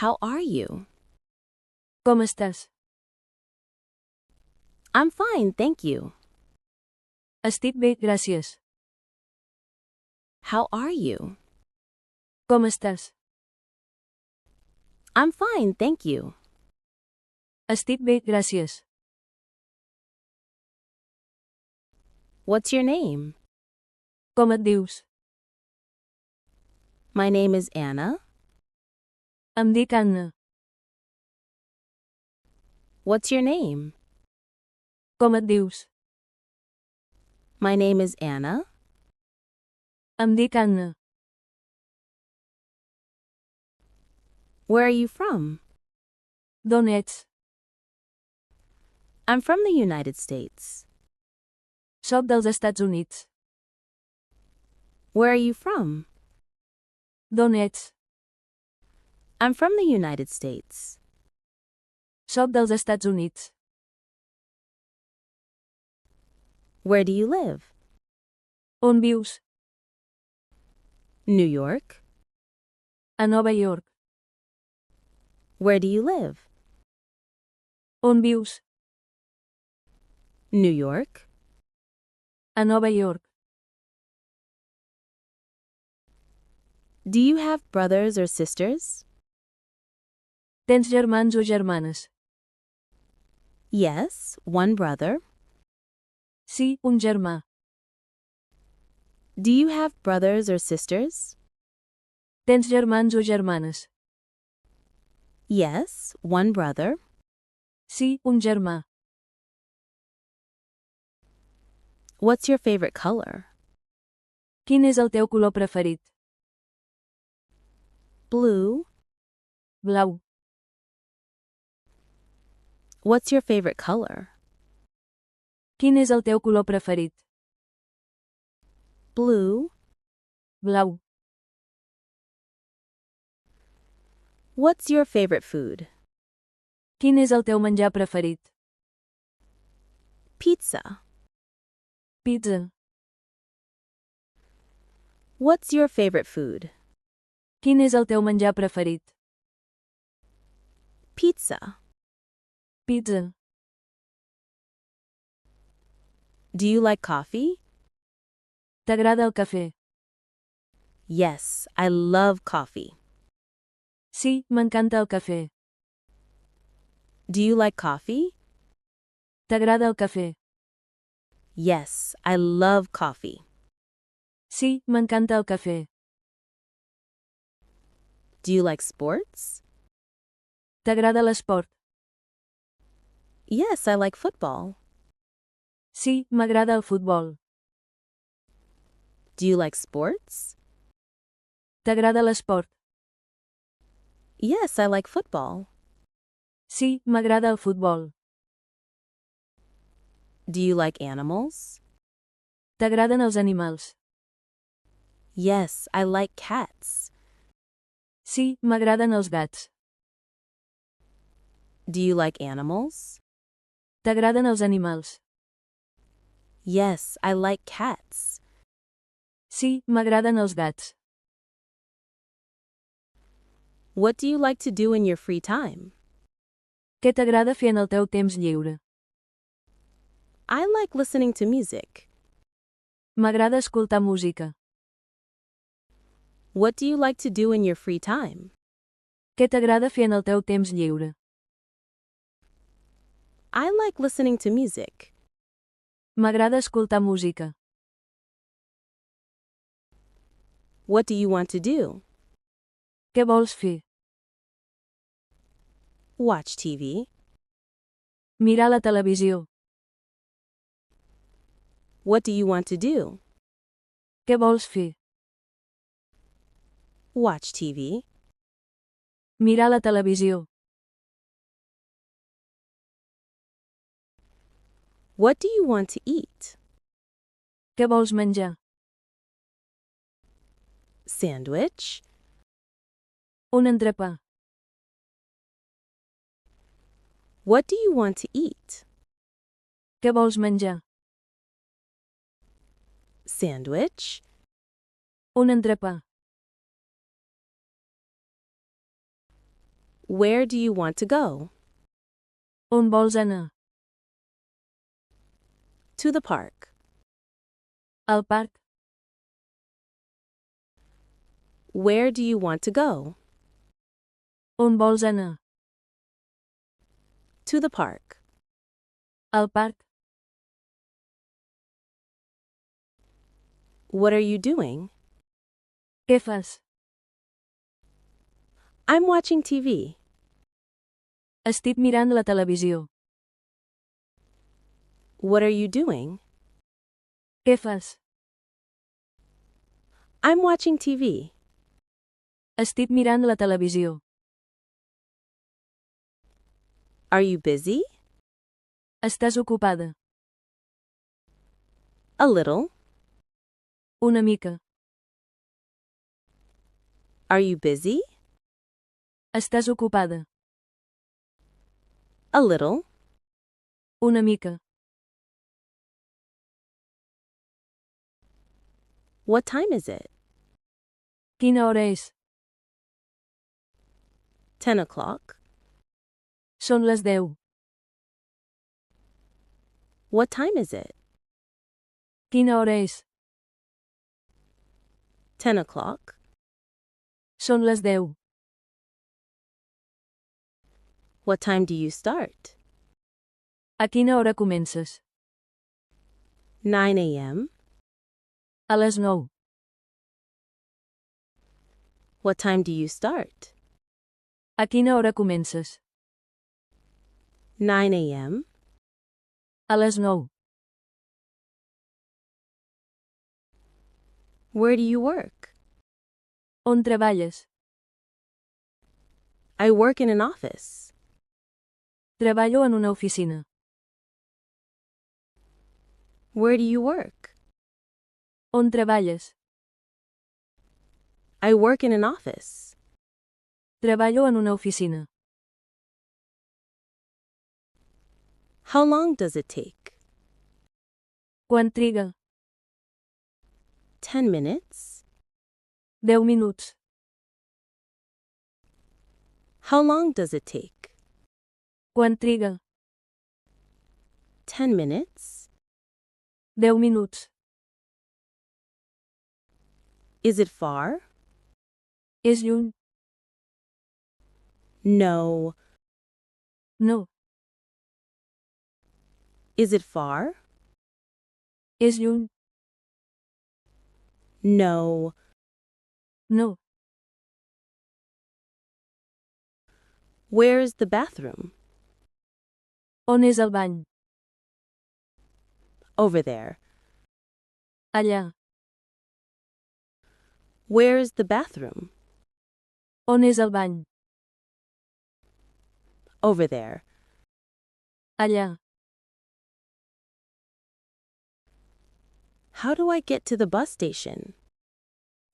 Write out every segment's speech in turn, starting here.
How are you? Com estàs? I'm fine, thank you. Estic bé, gràcies. How are you? Com estàs? I'm fine, thank you. Estic bé, gràcies. What's your name? Com et dius? My name is Anna. Em dic Anna. What's your name? Com et dius? My name is Anna. Em dic Anna. Where are you from? D'on ets? I'm from the United States. Soc dels Estats Units. Where are you from? D'on ets? I'm from the United States. Soc dels Estats Units. Where do you live? On vius? New York. A Nova York. Where do you live? On vius? New York. A Nova York. Do you have brothers or sisters? Tens germans o germanes? Yes, one brother. Sí, un germà. Do you have brothers or sisters? Tens germans o germanes? Yes, one brother. Sí, un germà. What's your favorite color? Quin és el teu color preferit? Blue. Blau. What's your favorite color? Quin és el teu color preferit? Blue. Blau. What's your favorite food? Quin és el teu menjar preferit? Pizza. Pizza. What's your favorite food? Quin és el teu menjar preferit? Pizza. Pizza. Do you like coffee? T'agrada el cafè? Yes, I love coffee. Sí, m'encanta el cafè. Do you like coffee? T'agrada el cafè? Yes, I love coffee. Sí, m'encanta el cafè. Do you like sports? T'agrada l'esport? Yes, I like football. Sí, m'agrada el futbol. Do you like sports? T'agrada l'esport? Yes, I like football. Sí, m'agrada el futbol. Do you like animals? T'agraden els animals? Yes, I like cats. Sí, m'agraden els gats. Do you like animals? T'agraden els animals? Yes, I like cats. Sí, m'agraden els gats. What do you like to do in your free time? Què t'agrada fer en el teu temps lliure? I like listening to music. M'agrada escoltar música. What do you like to do in your free time? Què t'agrada fer en el teu temps lliure? I like listening to music. M'agrada escoltar música. What do you want to do? Què vols fer? Watch TV. Mirar la televisió. What do you want to do? Què vols fer? Watch TV. Mirar la televisió. What do you want to eat? Què vols menjar? Sandwich. Un entrepà. What do you want to eat? Què vols menjar? Sandwich. Un entrepà. Where do you want to go? On vols anar? To the park. Al parc. Where do you want to go? On vols anar? To the park. Al parc. What are you doing? Què fas? I'm watching TV. Estic mirant la televisió. What are you doing? Què fas? I'm watching TV. Estic mirant la televisió. Are you busy? Estàs ocupada? A little. Una mica. Are you busy? Estàs ocupada? A little. Una mica. What time is it? Quina hora és? 10 o'clock. Són les 10. What time is it? Quina hora és? 10 o'clock. Són les 10. What time do you start? A quina hora comences? 9 a.m. A les 9. What time do you start? A quina hora comences? 9 a.m. A les 9. Where do you work? On treballes? I work in an office. Treballo en una oficina. Where do you work? On treballes? I work in an office. Treballo en una oficina. How long does it take? Quant triga? 10 minutes. 10 minuts. How long does it take? Quant triga? 10 minutes. 10 minuts. Is it far? És lluny? No. No. Is it far? És lluny? No. No. Where is the bathroom? On és el bany? Over there. Allà. Where is the bathroom? On és el bany? Over there. Allà. How do I get to the bus station?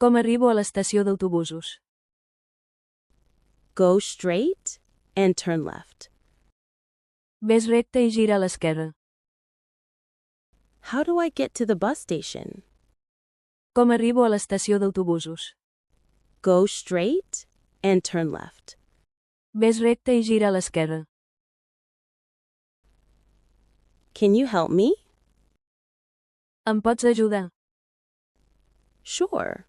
Com arribo a l'estació d'autobusos? Go straight and turn left. Ves recte i gira a l'esquerra. How do I get to the bus station? Com arribo a l'estació d'autobusos? Go straight and turn left. Ves recte i gira a l'esquerra. Can you help me? Em pots ajudar? Sure.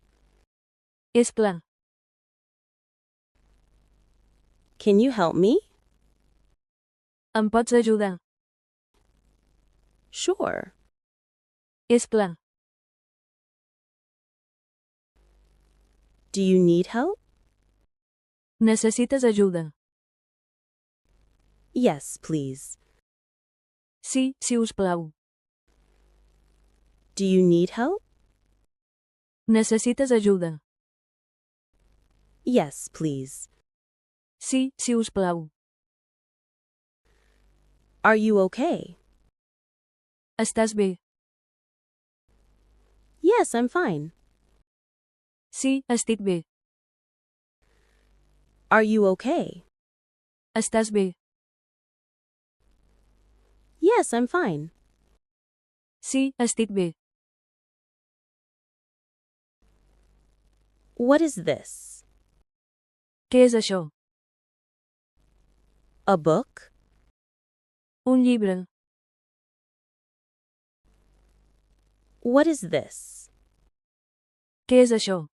És clar. Can you help me? Em pots ajudar? Sure. És clar. Do you need help? Necessites ajuda? Yes, please. Sí, si us plau. Do you need help? Necessites ajuda? Yes, please. Sí, si us plau. Are you okay? Estàs bé? Yes, I'm fine. Sí, estic bé. Are you okay? Estàs bé? Yes, I'm fine. Sí, estic bé. What is this? Què és això? A book? Un llibre. What is this? Què és això?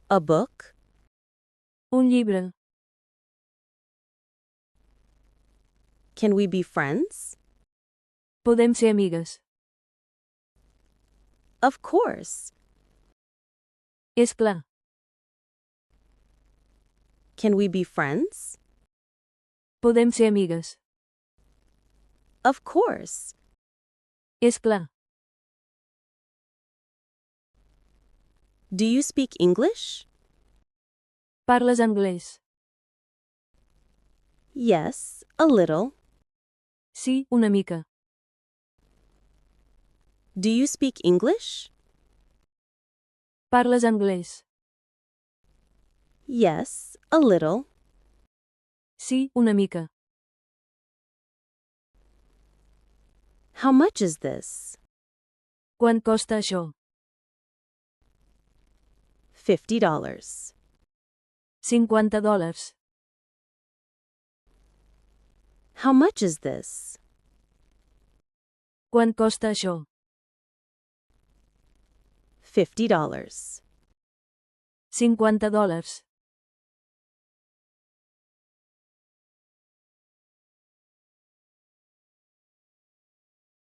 A book? Un llibre. Can we be friends? Podem ser amigues. Of course. És clar. Can we be friends? Podem ser amigues. Of course. És clar. Do you speak English? Parles anglès? Yes, a little. Sí, una mica. Do you speak English? Parles anglès? Yes, a little. Sí, una mica. How much is this? Quant costa això? $50. $50. How much is this? Quant costa això? $50. $50.